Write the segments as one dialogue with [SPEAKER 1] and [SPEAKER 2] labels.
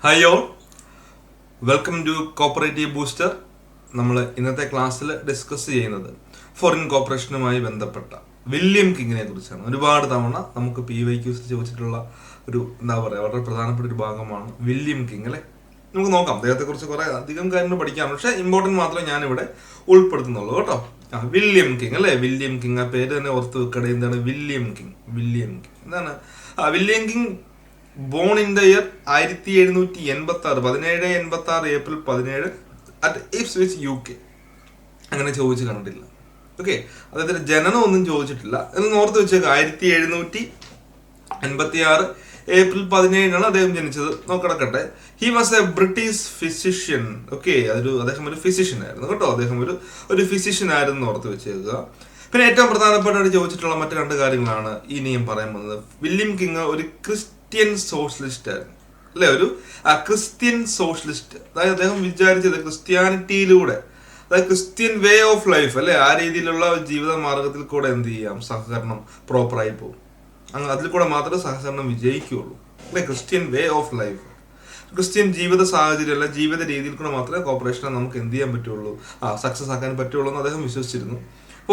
[SPEAKER 1] Hi all, welcome to cooperative booster. നമ്മൾ ഇന്നത്തെ ക്ലാസ്സിൽ ഡിസ്കസ് ചെയ്യുന്നത് ഫോറിൻ കോപ്പറേഷനുമായി ബന്ധപ്പെട്ട വില്യം കിങ്ങിനെ കുറിച്ചാണ്. ഒരുപാട് തവണ നമുക്ക് PYQs ചോദിച്ചിട്ടുള്ള ഒരു വളരെ പ്രധാനപ്പെട്ട ഒരു ഭാഗമാണ് വില്യം കിങ് അല്ലേ. നമുക്ക് നോക്കാം, അദ്ദേഹത്തെക്കുറിച്ച് കുറേ അധികം കാര്യങ്ങൾ പഠിക്കാം, പക്ഷേ ഇമ്പോർട്ടൻറ്റ് മാത്രമേ ഞാനിവിടെ ഉൾപ്പെടുത്തുന്നുള്ളൂ കേട്ടോ. വില്യം കിങ് അല്ലേ, വില്യം കിങ്, ആ പേര് തന്നെ ഓർത്ത് വെക്കട. എന്താണ് വില്യം കിങ്? എന്താണ് William king? Born in the year 1786, 1786 April 17 at Ipswich UK. അങ്ങനെ ചോദിച്ചു കണ്ടിട്ടില്ല. ഓക്കെ, അദ്ദേഹത്തിന്റെ ജനനം ഒന്നും ചോദിച്ചിട്ടില്ല എന്ന് ഓർത്ത് വെച്ചേക്ക്. 1786 ഏപ്രിൽ 17 അദ്ദേഹം ജനിച്ചത്. നോക്കിടക്കട്ടെ. He was a British physician. Okay, അദ്ദേഹം ഒരു ഫിസിഷ്യൻ ആയിരുന്നു കേട്ടോ. അദ്ദേഹം ഒരു ഫിസിഷ്യൻ ആയിരുന്നു ഓർത്ത് വെച്ചേക്കുക. പിന്നെ ഏറ്റവും പ്രധാനപ്പെട്ടായിട്ട് ചോദിച്ചിട്ടുള്ള മറ്റു രണ്ട് കാര്യങ്ങളാണ് ഇനിയും പറയാൻ പോകുന്നത്. വില്യം കിങ് ഒരു ക്രിസ്ത്യൻ സോഷ്യലിസ്റ്റ് ആയിരുന്നു അല്ലെ, ഒരു ക്രിസ്ത്യൻ സോഷ്യലിസ്റ്റ്. അതായത് അദ്ദേഹം വിചാരിച്ചത് ക്രിസ്ത്യാനിറ്റിയിലൂടെ, അതായത് ക്രിസ്ത്യൻ വേ ഓഫ് ലൈഫ് അല്ലെ, ആ രീതിയിലുള്ള ജീവിത മാർഗത്തിൽ കൂടെ എന്ത് ചെയ്യാം, സഹകരണം പ്രോപ്പറായി പോകും. അതിൽ കൂടെ മാത്രമേ സഹകരണം വിജയിക്കുകയുള്ളൂ അല്ലെ. Christian way of life, Christian ജീവിത സാഹചര്യം അല്ല, ജീവിത രീതിയിൽ കൂടെ മാത്രമേ കോപ്പറേഷനെ നമുക്ക് എന്ത് ചെയ്യാൻ പറ്റുള്ളൂ, സക്സസ് ആക്കാൻ പറ്റുള്ളൂ എന്ന് അദ്ദേഹം വിശ്വസിച്ചിരുന്നു.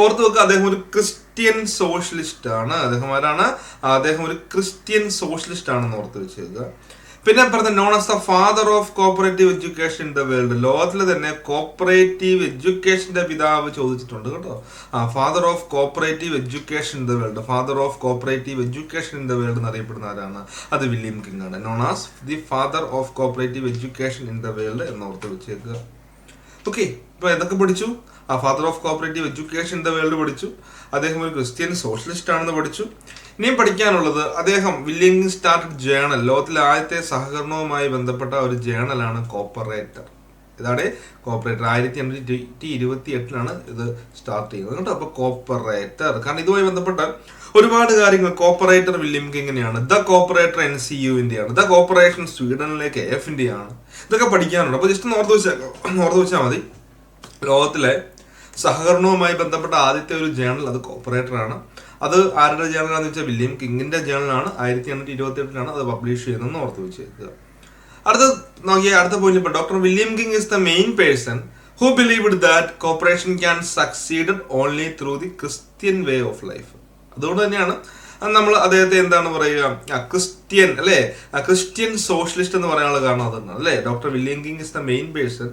[SPEAKER 1] ഓർത്ത് വെക്കുക, അദ്ദേഹം ഒരു ക്രിസ്ത്യൻ സോഷ്യലിസ്റ്റ് ആണ്. അദ്ദേഹം ഒരു ക്രിസ്ത്യൻ സോഷ്യലിസ്റ്റ് ആണെന്ന് ഓർത്ത് വെച്ചേക്കുക. പിന്നെ പറഞ്ഞ known as the father of cooperative education in the world. ലോകത്തിൽ തന്നെ കോപ്പറേറ്റീവ് എഡ്യൂക്കേഷന്റെ പിതാവ് ചോദിച്ചിട്ടുണ്ട് കേട്ടോ. Father of cooperative education in the world, father of cooperative education in the world എന്നറിയപ്പെടുന്ന ആരാണ്? അത് വില്യം കിങ് ആണ്. Known as the father of cooperative education in the world എന്നോർത്ത് വെച്ചേക്കുക. ഓക്കെ, ഇപ്പൊ എന്തൊക്കെ പഠിച്ചു? Father of cooperative education in the world പഠിച്ചു. അദ്ദേഹം ഒരു ക്രിസ്ത്യൻ സോഷ്യലിസ്റ്റ് ആണെന്ന് പഠിച്ചു. ഇനിയും പഠിക്കാനുള്ളത്, അദ്ദേഹം വില്യം കിങ് സ്റ്റാർട്ടഡ് ജേണൽ, ലോകത്തിലെ ആദ്യത്തെ സഹകരണവുമായി ബന്ധപ്പെട്ട ഒരു ജേണലാണ് കോപ്പറേറ്റർ. ഇതാണ് കോപ്പറേറ്റർ. 1828 ഇത് സ്റ്റാർട്ട് ചെയ്യുന്നത് കേട്ടോ. അപ്പൊ കോപ്പറേറ്റർ, കാരണം ഇതുമായി ബന്ധപ്പെട്ട ഒരുപാട് കാര്യങ്ങൾ. കോപ്പറേറ്റർ വില്യം കിങ്ങിനെയാണ്. ദ കോപ്പറേറ്റർ NCUവിന്റെ ആണ്. ദ കോപ്പറേഷൻ സ്വീഡനിലെ KFന്റെ ആണ്. ഇതൊക്കെ പഠിക്കാനുണ്ട്. അപ്പൊ ജസ്റ്റ് ഓർത്ത് വെച്ചാൽ മതി. ലോകത്തിലെ സഹകരണവുമായി ബന്ധപ്പെട്ട ആദ്യത്തെ ഒരു ജേണൽ അത് കോപ്പറേറ്റർ ആണ്. അത് ആരുടെ ജേണലാണെന്ന് വെച്ചാൽ വില്യം കിങ്ങിന്റെ ജേണലാണ്. 1828 അത് പബ്ലിഷ് ചെയ്യുന്നതെന്ന് ഓർത്ത് വെച്ചേക്കുക. അടുത്ത point, doctor William King is the main person who believed that corporation can succeed only through the Christian way of life. അതുകൊണ്ട് തന്നെയാണ് നമ്മൾ അദ്ദേഹത്തെ എന്താണ് പറയുക, ക്രിസ്ത്യൻ അല്ലെ, ക്രിസ്ത്യൻ സോഷ്യലിസ്റ്റ് എന്ന് പറയാനുള്ള കാരണം അതാണ് അല്ലെ. Doctor William King is the main person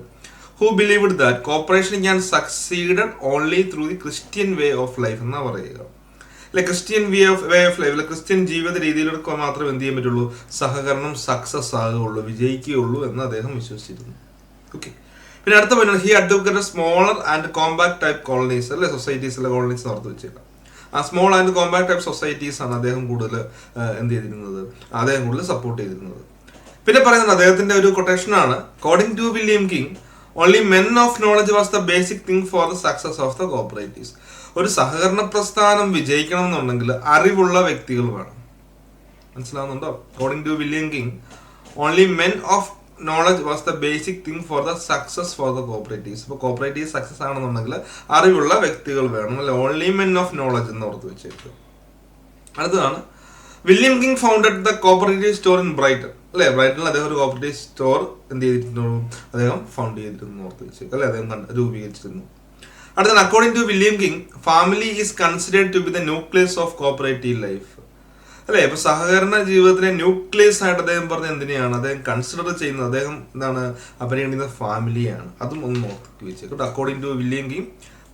[SPEAKER 1] who believed that cooperation can succeed only through the Christian way of life എന്നാ പറയുക. അല്ലെ, ക്രിസ്ത്യൻ വേ ഓഫ് ലൈഫ്, അല്ലെ ക്രിസ്ത്യൻ ജീവിത രീതിയിലൂടെ മാത്രമേ എന്ത് ചെയ്യാൻ പറ്റുള്ളൂ, സഹകരണം സക്സസ് ആകുകയുള്ളൂ, വിജയിക്കുകയുള്ളൂ എന്ന് അദ്ദേഹം വിശ്വസിച്ചിരുന്നു. ഓക്കെ, പിന്നെ അടുത്ത point, he advocated smaller and compact type colonies അല്ലെ, സൊസൈറ്റീസ് അല്ലെ, കോളനീസ് ഓർത്ത് വെച്ചേക്കാം. ആ small and compact type societies ആണ് അദ്ദേഹം കൂടുതൽ സപ്പോർട്ട് ചെയ്തിരുന്നത്. പിന്നെ പറയുന്നത് അദ്ദേഹത്തിന്റെ ഒരു കൊട്ടേഷനാണ്, according to William King only men of knowledge was the basic thing for the success of the cooperatives. ഒരു സഹകരണ പ്രസ്ഥാനം വിജയിക്കണം എന്നുണ്ടെങ്കിൽ അറിവുള്ള വ്യക്തികൾ വേണം. മനസ്സിലാവുന്നുണ്ടോ? According to William King only men of knowledge was the basic thing for the success for the cooperatives. ഇപ്പോൾ കോപ്പറേറ്റീവ് സക്സസ് ആണെന്നുണ്ടെങ്കിൽ അറിവുള്ള വ്യക്തികൾ വേണം അല്ലെ. ഓൺലി മെൻ ഓഫ് നോളജ് എന്ന് ഓർത്ത് വെച്ചേക്കും. അടുത്തതാണ്, William King founded the cooperative store in Brighton അല്ലെ. ബ്രൈറ്റണിൽ അദ്ദേഹം ഒരു കോപ്പറേറ്റീവ് സ്റ്റോർ എന്ത് ചെയ്തിരുന്നു, അദ്ദേഹം ഫൗണ്ട് ചെയ്തിരുന്നു ഓർത്ത് വെച്ചേക്കും അല്ലെ, അദ്ദേഹം രൂപീകരിച്ചിരുന്നു. അടുത്ത, according to William King family is considered to be the nucleus of cooperative life അല്ലെ. ഇപ്പൊ സഹകരണ ജീവിതത്തിലെ ന്യൂക്ലിയസ് ആയിട്ട് അദ്ദേഹം പറഞ്ഞ എന്തിനെയാണ് അദ്ദേഹം കൺസിഡർ ചെയ്യുന്നത്, അദ്ദേഹം പരിഗണിക്കുന്ന ഫാമിലിയാണ്. അതും ഒന്ന് നോക്കി വെച്ചേക്കും. According to William King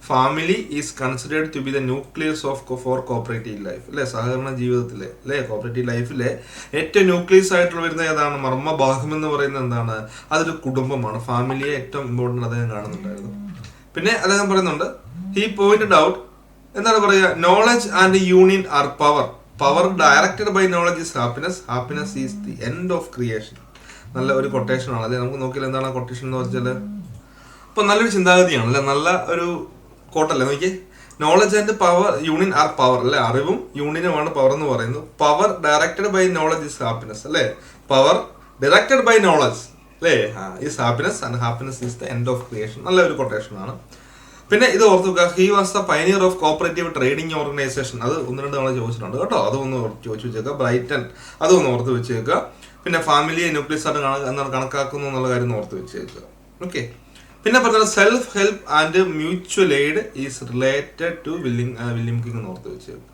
[SPEAKER 1] family is considered to be the nucleus of for cooperative life അല്ലെ. സഹകരണ ജീവിതത്തിലെ അല്ലെ, കോപ്പറേറ്റീവ് ലൈഫിലെ ഏറ്റവും ന്യൂക്ലിയസ് ആയിട്ടുള്ള വരുന്ന ഏതാണ്, മർമ്മഭാഗം എന്ന് പറയുന്നത് എന്താണ്, അതൊരു കുടുംബമാണ്. ഫാമിലിയെ ഏറ്റവും ഇമ്പോർട്ടൻ്റ് അദ്ദേഹം കാണുന്നുണ്ടായിരുന്നു. പിന്നെ അദ്ദേഹം പറയുന്നുണ്ട്, ഹി പോയിന്റഡ് ഔട്ട്, എന്താണ് പറയുക, knowledge and union are power directed by knowledge is happiness is the end of creation. നല്ല ഒരു കൊട്ടേഷൻ ആണ് അല്ലെ. നമുക്ക് നോക്കിയാൽ എന്താണ് കൊട്ടേഷൻ എന്ന് വെച്ചാൽ, ഇപ്പൊ നല്ലൊരു ചിന്താഗതിയാണ് അല്ലെ, നല്ല ഒരു കോട്ടല്ലേ. നോക്കിയേ, knowledge and power union are power അല്ലെ, അറിവും യൂണിയനുമാണ് പവർ എന്ന് പറയുന്നത്. Power directed by knowledge is happiness അല്ലെ. പവർ ഡയറക്റ്റഡ് ബൈ നോളജ് അല്ലേ is happiness and happiness is the end of creation. നല്ല ഒരു കൊട്ടേഷൻ ആണ്. പിന്നെ ഇത് ഓർത്ത് വെക്കുക, he was the pioneer of cooperative trading organisation. അത് ഒന്ന് രണ്ട് തവണ ചോദിച്ചിട്ടുണ്ട് കേട്ടോ. അതൊന്ന് ചോദിച്ചു വെച്ചേക്കുക. ബ്രൈറ്റൺ, അതൊന്ന് ഓർത്ത് വെച്ചേക്കുക. പിന്നെ ഫാമിലിയെ ന്യൂക്ലിയസ് ആയിട്ട് കണക്കാക്കുന്നു എന്നുള്ള കാര്യം ഓർത്ത് വെച്ചേക്കുക. ഓക്കെ. പിന്നെ പറഞ്ഞത് self help and mutual aid is related to William King എന്ന് ഓർത്ത് വെച്ചേക്കുക.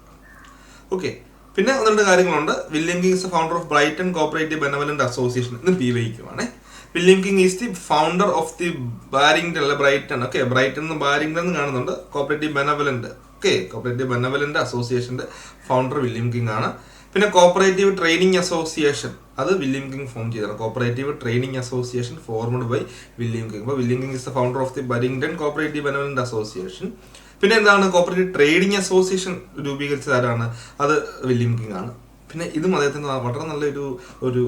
[SPEAKER 1] ഓക്കെ. പിന്നെ ഒന്ന് രണ്ട് കാര്യങ്ങളുണ്ട്. William King is the founder of Brighton cooperative benevolent association. ഇത് PYQ ആണ്. William King is the founder of the Barrington അല്ലെ ബ്രൈറ്റൺ. ഓക്കെ, ബ്രൈറ്റൺ ബാരിംഗ്ടൺ എന്ന് കാണുന്നുണ്ട്. Cooperative benevolent. Okay, cooperative benevolent അസോസിയേഷന്റെ ഫൗണ്ടർ വില്യം കിങ് ആണ്. പിന്നെ cooperative training association അത് William King form ചെയ്തതാണ്. Cooperative training association formed by William King. അപ്പോൾ William King is the founder of the Barrington cooperative benevolent association. പിന്നെ എന്താണ് cooperative trading association രൂപീകരിച്ചത് ആരാണ്? അത് വില്യം കിങ് ആണ്. പിന്നെ ഇതും അദ്ദേഹത്തിന് വളരെ നല്ലൊരു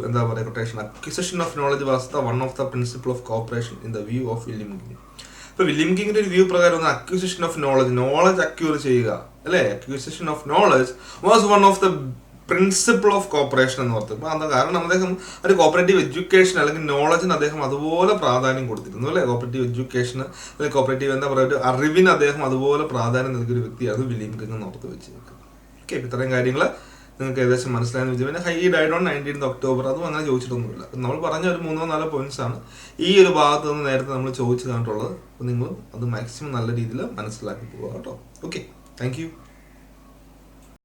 [SPEAKER 1] എന്താ പറയുക quotation. Acquisition of knowledge was the one of the principle of cooperation in the view of William king. ഇപ്പൊ വില്യം കിങ്ങിന്റെ ഒരു വ്യൂ പ്രകാരം അക്വിസിഷൻ ഓഫ് നോളജ് അക്യൂർ ചെയ്യുക അല്ലെ, acquisition of knowledge was one of the principle of cooperation എന്ന് ഓർത്ത്. അപ്പൊ എന്താ കാരണം അദ്ദേഹം ഒരു കോപ്പറേറ്റീവ് എഡ്യൂക്കേഷൻ അല്ലെങ്കിൽ നോളജിന് അദ്ദേഹം അതുപോലെ പ്രാധാന്യം കൊടുത്തിരുന്നു അല്ലെ. കോപ്പറേറ്റീവ് എഡ്യൂക്കേഷന് അല്ലെങ്കിൽ കോപ്പറേറ്റീവ് എന്താ പറയുക ഒരു അറിവിന് അദ്ദേഹം അതുപോലെ പ്രാധാന്യം നൽകിയ ഒരു വ്യക്തിയാണ് വില്യം കിങ് എന്ന് ഓർത്ത് വെച്ചേക്കുക. ഓക്കെ, ഇത്രയും കാര്യങ്ങൾ നിങ്ങൾക്ക് ഏകദേശം മനസ്സിലായെന്ന് വെച്ചാൽ. പിന്നെ he died on 19th October അതും അങ്ങനെ ചോദിച്ചിട്ടൊന്നുമില്ല. നമ്മൾ പറഞ്ഞ ഒരു 3-4 പോയിന്റ്സ് ആണ് ഈ ഒരു ഭാഗത്ത് നിന്ന് നേരത്തെ നമ്മൾ ചോദിച്ചു കണ്ടിട്ടുള്ളത്. അപ്പോൾ നിങ്ങൾ അത് മാക്സിമം നല്ല രീതിയിൽ മനസ്സിലാക്കി പോവുക കേട്ടോ. Okay, thank you.